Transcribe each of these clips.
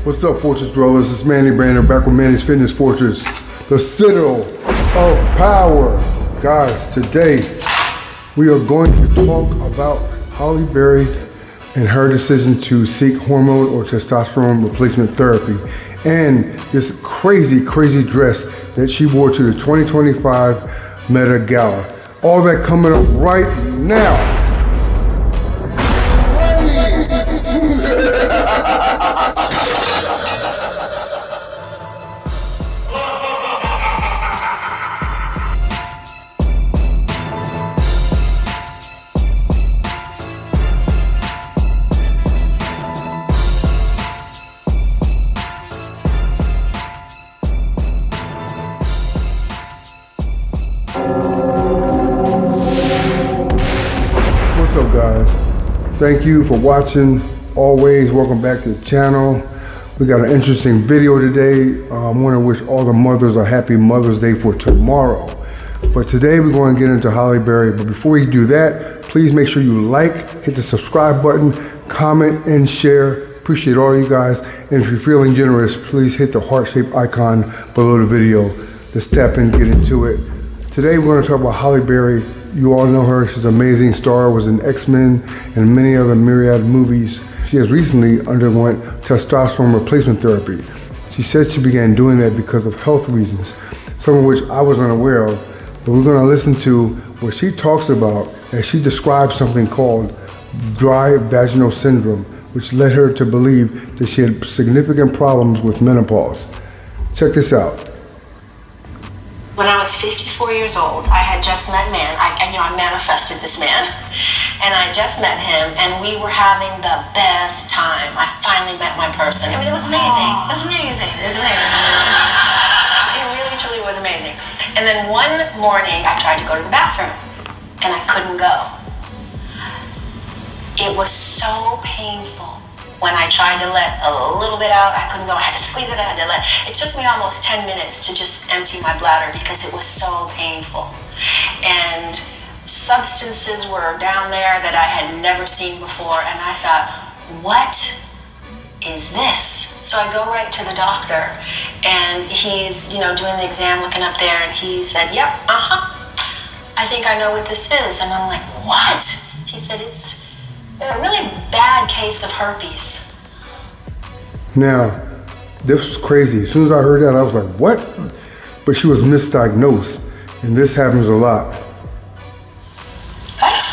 What's up, Fortress Dwellers? It's Manny Brandon back with Manny's Fitness Fortress, the citadel of power. Guys, today we are going to talk about Halle Berry and her decision to seek hormone or testosterone replacement therapy and this crazy dress that she wore to the 2025 Met Gala. All that coming up right now. What's up, guys? Thank you for watching. Always welcome back to the channel. We got an interesting video today. I want to wish all the mothers a happy Mother's Day for tomorrow. But today we're going to get into Halle Berry. But before you do that, please make sure you like, hit the subscribe button, comment, and share. Appreciate all you guys. And if you're feeling generous, please hit the heart-shaped icon below the video. Let's tap in, get into it. Today we're going to talk about Halle Berry. You all know her. She's an amazing star, was in X-Men and many other myriad movies. She has recently underwent testosterone replacement therapy. She said she began doing that because of health reasons, some of which I was unaware of. But we're going to listen to what she talks about as she describes something called dry vaginal syndrome, which led her to believe that she had significant problems with menopause. Check this out. When I was 54 years old, I had just met man. I manifested this man, and I just met him, and we were having the best time. I finally met my person. I mean, it was amazing. It was amazing. It was amazing. It really, truly was amazing. And then one morning, I tried to go to the bathroom, and I couldn't go. It was so painful. When I tried to let a little bit out, I couldn't go. I had to squeeze it, It took me almost 10 minutes to just empty my bladder because it was so painful. And substances were down there that I had never seen before, and I thought, what is this? So I go right to the doctor, and he's, doing the exam, looking up there, and he said, yep, I think I know what this is. And I'm like, what? He said, it's a really bad case of herpes. Now, this was crazy. As soon as I heard that, I was like, what? But she was misdiagnosed, and this happens a lot. What?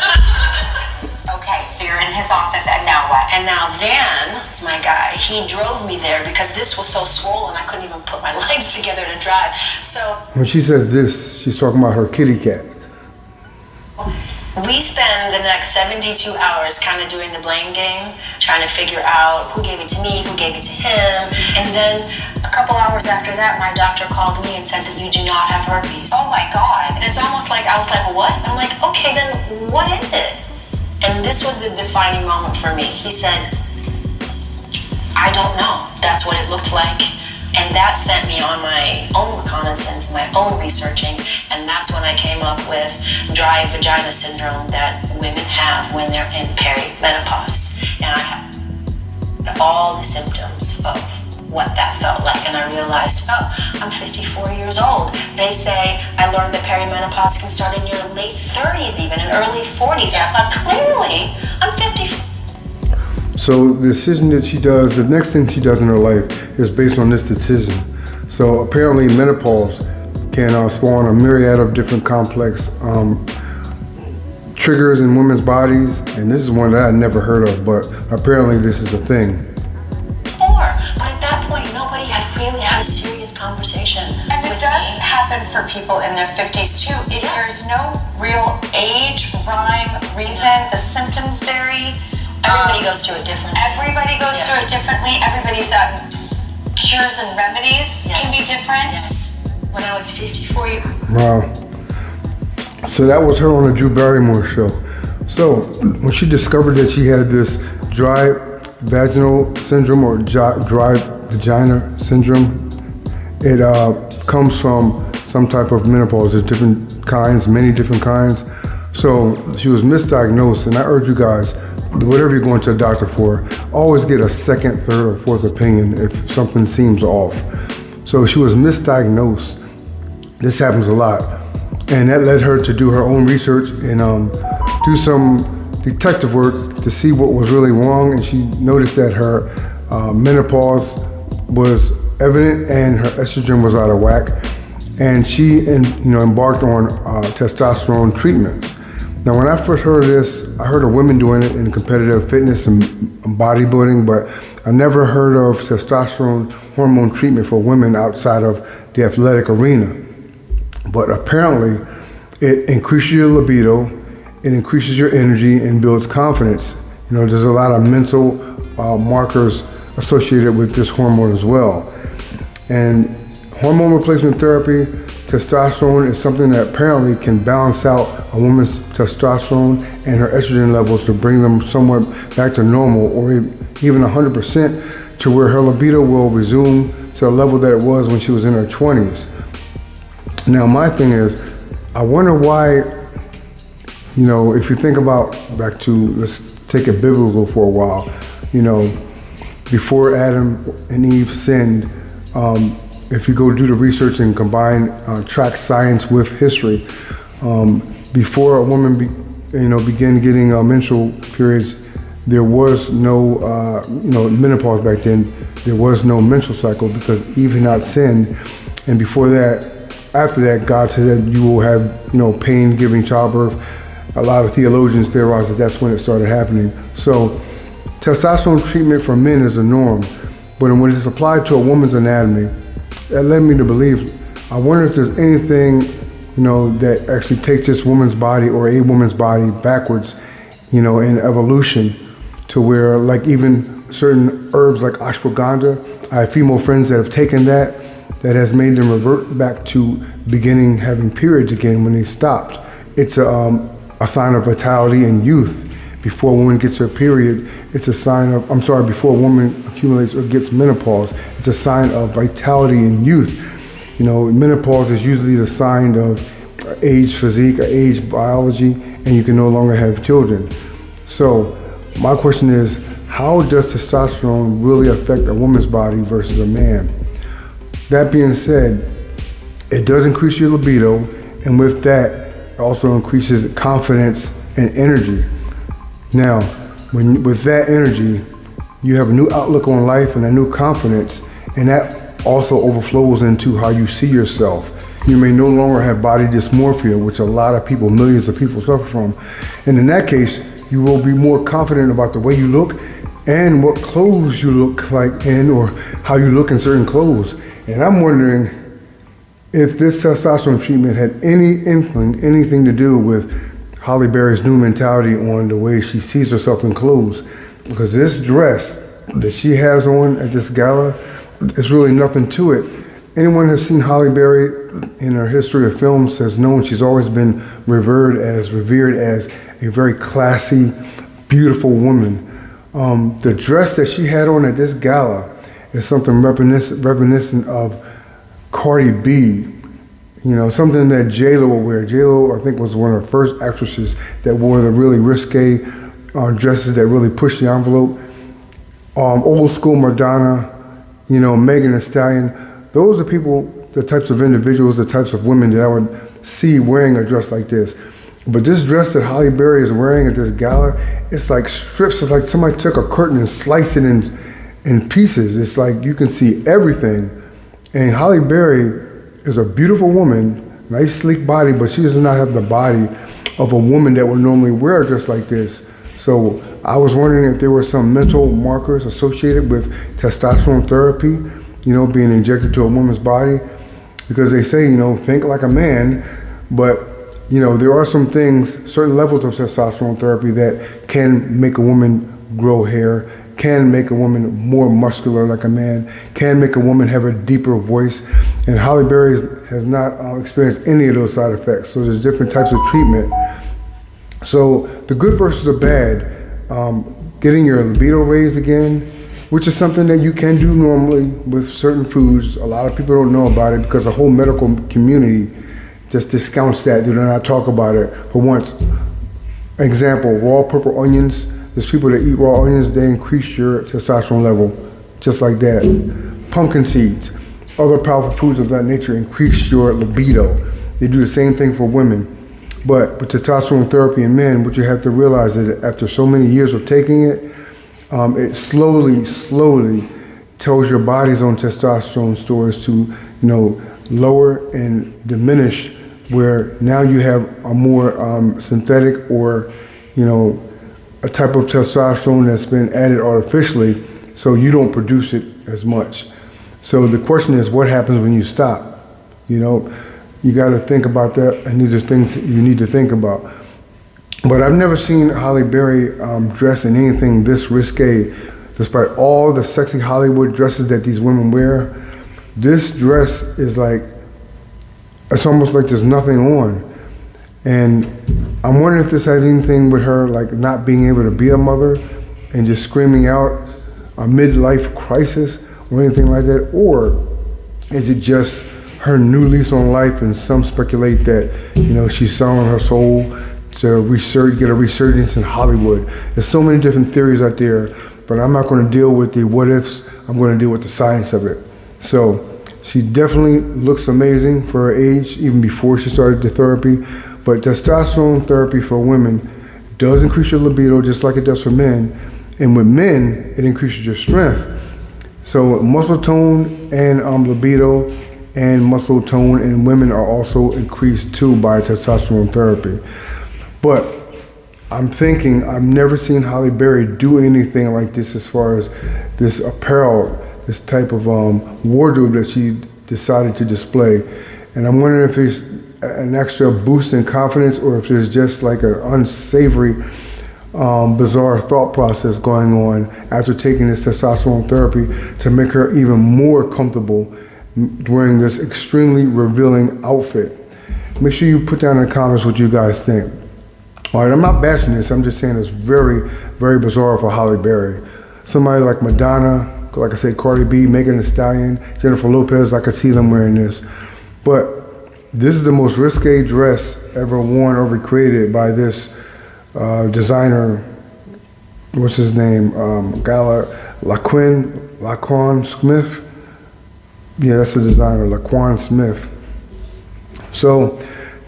Okay, so you're in his office, and now what? And now Van, it's my guy, he drove me there because this was so swollen I couldn't even put my legs together to drive. So when she says this, she's talking about her kitty cat. We spend the next 72 hours kind of doing the blame game, trying to figure out who gave it to me, who gave it to him. And then a couple hours after that, my doctor called me and said that you do not have herpes. Oh my God. And it's almost like, I was like, what? I'm like, okay, then what is it? And this was the defining moment for me. He said, I don't know. That's what it looked like. And that sent me on my own reconnaissance, my own researching, and that's when I came up with dry vagina syndrome that women have when they're in perimenopause. And I had all the symptoms of what that felt like, and I realized, oh, I'm 54 years old. They say I learned that perimenopause can start in your late 30s even, and early 40s, and I thought, clearly, I'm 54. So the decision that she does, the next thing she does in her life is based on this decision. So apparently menopause can spawn a myriad of different complex triggers in women's bodies, and this is one that I had never heard of, but apparently this is a thing. But at that point, nobody had really had a serious conversation. And it does happen for people in their 50s too. There's no real age, rhyme, reason. The symptoms vary. Everybody goes through it differently. Everybody goes through it differently. Everybody's cures and remedies can be different. Yes. When I was 54 years. Wow. So that was her on the Drew Barrymore show. So when she discovered that she had this dry vaginal syndrome or dry vagina syndrome, it comes from some type of menopause. There's different kinds, many different kinds. So she was misdiagnosed, and I urge you guys, whatever you're going to a doctor for, always get a second, third, or fourth opinion if something seems off. So she was misdiagnosed. This happens a lot. And that led her to do her own research and do some detective work to see what was really wrong. And she noticed that her menopause was evident and her estrogen was out of whack. And she embarked on testosterone treatment. Now, when I first heard of this, I heard of women doing it in competitive fitness and bodybuilding, but I never heard of testosterone hormone treatment for women outside of the athletic arena. But apparently, it increases your libido, it increases your energy, and builds confidence. There's a lot of mental markers associated with this hormone as well. And hormone replacement therapy, testosterone is something that apparently can balance out a woman's testosterone and her estrogen levels to bring them somewhat back to normal, or even 100%, to where her libido will resume to the level that it was when she was in her 20s. Now, my thing is, I wonder why, if you think about back to, let's take it biblical for a while, before Adam and Eve sinned, if you go do the research and combine track science with history, before a woman began getting menstrual periods, there was no menopause back then. There was no menstrual cycle because Eve had not sinned. And before that, after that, God said that you will have pain giving childbirth. A lot of theologians theorize that that's when it started happening. So testosterone treatment for men is the norm, but when it's applied to a woman's anatomy, that led me to believe, I wonder if there's anything, that actually takes this woman's body or a woman's body backwards, in evolution, to where like even certain herbs like ashwagandha, I have female friends that have taken that has made them revert back to beginning having periods again when they stopped. It's a sign of vitality and youth. Before a woman gets her period, it's a sign of, before a woman accumulates or gets menopause, it's a sign of vitality and youth. Menopause is usually the sign of age physique or age biology, and you can no longer have children. So my question is, how does testosterone really affect a woman's body versus a man? That being said, it does increase your libido, and with that, it also increases confidence and energy. Now, with that energy, you have a new outlook on life and a new confidence, and that also overflows into how you see yourself. You may no longer have body dysmorphia, which a lot of people, millions of people suffer from. And in that case, you will be more confident about the way you look and what clothes you look like in, or how you look in certain clothes. And I'm wondering if this testosterone treatment had anything to do with Halle Berry's new mentality on the way she sees herself in clothes. Because this dress that she has on at this gala, there's really nothing to it. Anyone who's seen Halle Berry in her history of films has known she's always been revered as a very classy, beautiful woman. The dress that she had on at this gala is something reminiscent of Cardi B. Something that J-Lo will wear. J-Lo, I think, was one of the first actresses that wore the really risque dresses that really pushed the envelope. Old school Madonna, Megan Thee Stallion. Those are people, the types of individuals, the types of women that I would see wearing a dress like this. But this dress that Halle Berry is wearing at this gala, it's like strips. It's like somebody took a curtain and sliced it in pieces. It's like you can see everything. And Halle Berry is a beautiful woman, nice sleek body, but she does not have the body of a woman that would normally wear a dress like this. So I was wondering if there were some mental markers associated with testosterone therapy, being injected to a woman's body, because they say, think like a man, but there are some things, certain levels of testosterone therapy that can make a woman grow hair, can make a woman more muscular like a man, can make a woman have a deeper voice. And Halle Berry has not experienced any of those side effects. So there's different types of treatment. So the good versus the bad, getting your libido raised again, which is something that you can do normally with certain foods. A lot of people don't know about it because the whole medical community just discounts that. They do not talk about it. For once, example, raw purple onions, There's people that eat raw onions, they increase your testosterone level, just like that. Pumpkin seeds, other powerful foods of that nature increase your libido. They do the same thing for women. But with testosterone therapy in men, what you have to realize is that after so many years of taking it, it slowly tells your body's own testosterone stores to, lower and diminish, where now you have a more synthetic or, a type of testosterone that's been added artificially, so you don't produce it as much. So the question is, what happens when you stop? You got to think about that, and these are things that you need to think about. But I've never seen Halle Berry dress in anything this risque, despite all the sexy Hollywood dresses that these women wear. This dress is like, it's almost like there's nothing on. And I'm wondering if this has anything with her, like not being able to be a mother and just screaming out a midlife crisis or anything like that, or is it just her new lease on life, and some speculate that, she's selling her soul to get a resurgence in Hollywood. There's so many different theories out there, but I'm not going to deal with the what ifs. I'm going to deal with the science of it. So she definitely looks amazing for her age, even before she started the therapy. But testosterone therapy for women does increase your libido just like it does for men. And with men, it increases your strength. So muscle tone and libido and muscle tone in women are also increased too by testosterone therapy. But I'm thinking, I've never seen Halle Berry do anything like this as far as this apparel, this type of wardrobe that she decided to display. And I'm wondering if there's an extra boost in confidence, or if there's just like an unsavory, bizarre thought process going on after taking this testosterone therapy to make her even more comfortable wearing this extremely revealing outfit. Make sure you put down in the comments what you guys think. All right, I'm not bashing this. I'm just saying it's very, very bizarre for Halle Berry. Somebody like Madonna, like I said, Cardi B, Megan Thee Stallion, Jennifer Lopez, I could see them wearing this. But this is the most risque dress ever worn or recreated by this designer, what's his name? Gala, Laquan Smith. Yeah, that's the designer, Laquan Smith. So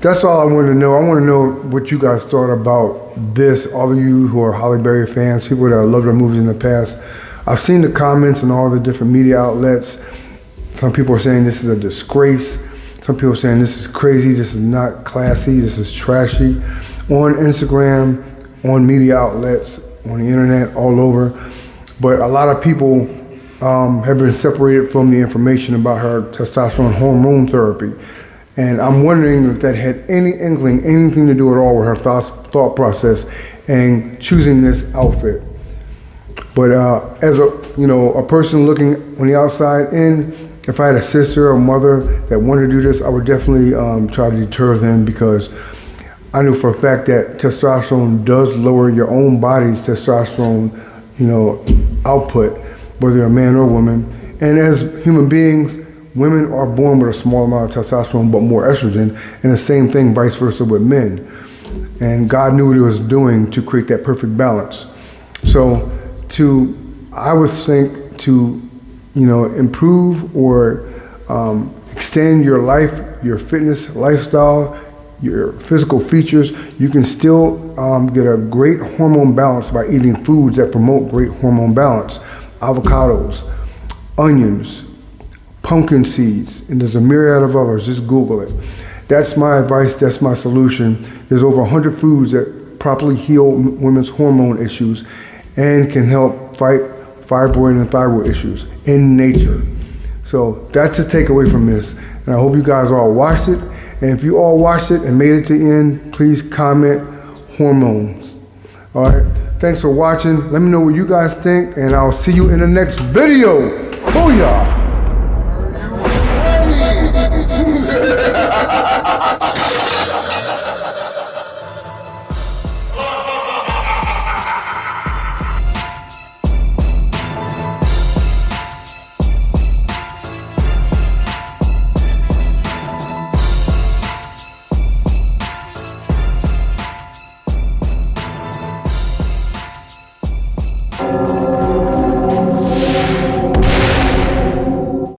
that's all I wanted to know. I want to know what you guys thought about this. All of you who are Halle Berry fans, people that loved her movies in the past. I've seen the comments in all the different media outlets. Some people are saying this is a disgrace. Some people are saying this is crazy, this is not classy, this is trashy. On Instagram, on media outlets, on the internet, all over. But a lot of people have been separated from the information about her testosterone hormone therapy. And I'm wondering if that had any inkling, anything to do at all with her thought process and choosing this outfit. But as a person looking on the outside in, if I had a sister or mother that wanted to do this, I would definitely try to deter them, because I knew for a fact that testosterone does lower your own body's testosterone, output, whether you're a man or woman. And as human beings, women are born with a small amount of testosterone but more estrogen, and the same thing vice versa with men. And God knew what he was doing to create that perfect balance. So I would think to improve or extend your life, your fitness lifestyle, your physical features, you can still get a great hormone balance by eating foods that promote great hormone balance. Avocados, onions, pumpkin seeds, and there's a myriad of others. Just Google it. That's my advice, that's my solution. There's over 100 foods that properly heal women's hormone issues and can help fight fibroid and thyroid issues in nature. So that's a takeaway from this. And I hope you guys all watched it. And if you all watched it and made it to the end, please comment hormones. All right, thanks for watching. Let me know what you guys think, and I'll see you in the next video. Booyah!